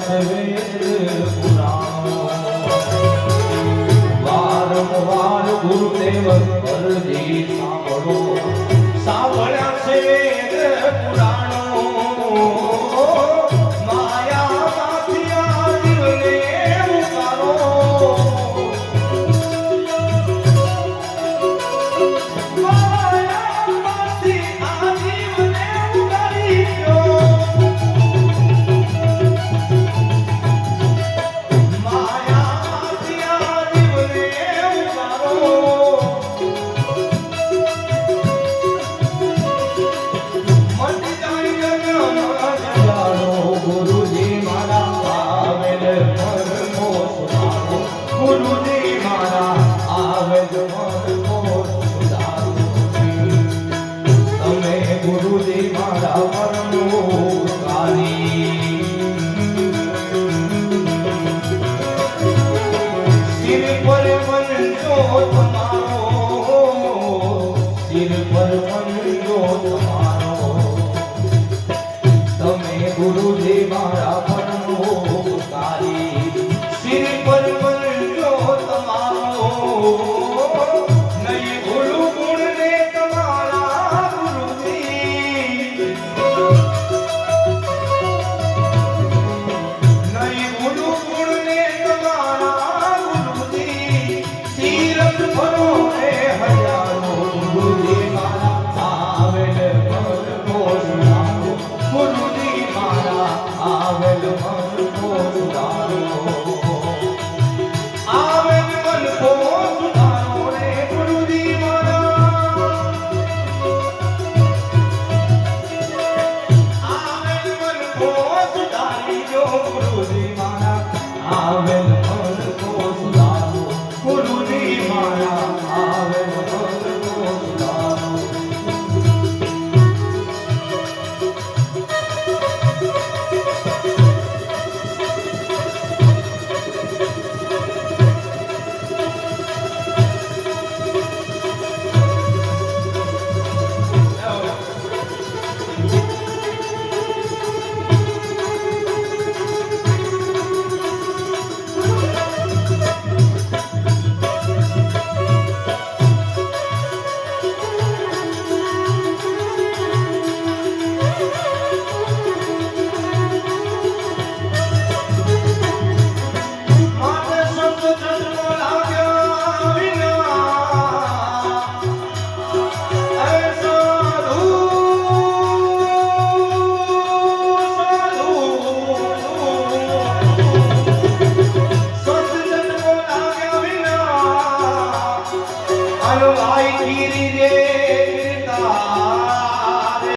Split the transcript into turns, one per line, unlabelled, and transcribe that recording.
છે વેદ પુરાણો વારંવાર ગુરુદેવ અરજી સાંભળો સાંભળ્યા છે વેદ પુરાણો માયામાંથી આ જીવને ઉતારો માયામાંથી આ જીવને ઉતારી ગયો માયામાંથી આ જીવને ઉતારો ગુરુજી મારા આવેલ મરમો સુધારો ગુરુજી મારા આવેલ મરમો સુધારો તમે ગુરુજી મારા મરમો ઉતારી સિર પર મંજો તમારો સિર પર મંજો તમારો તમે ગુરુજી મારા મનનો ઉતારી સિર પર મંજો તમારો નહીં ભૂલું ગુણ ને તમારા ગુરુજી નહીં ભૂલું ગુણ ને તમારા ગુરુજી તીરથ ભરો રે હજારો ગુરુજી મારા આવેલ મરમો સુધારો ગુરુજી મારા આવેલ મનકો સુધારો આવેલ મનકો સુધારો રે ગુરુજી મારા આવેલ મનકો સુધારી જો ગુરુજી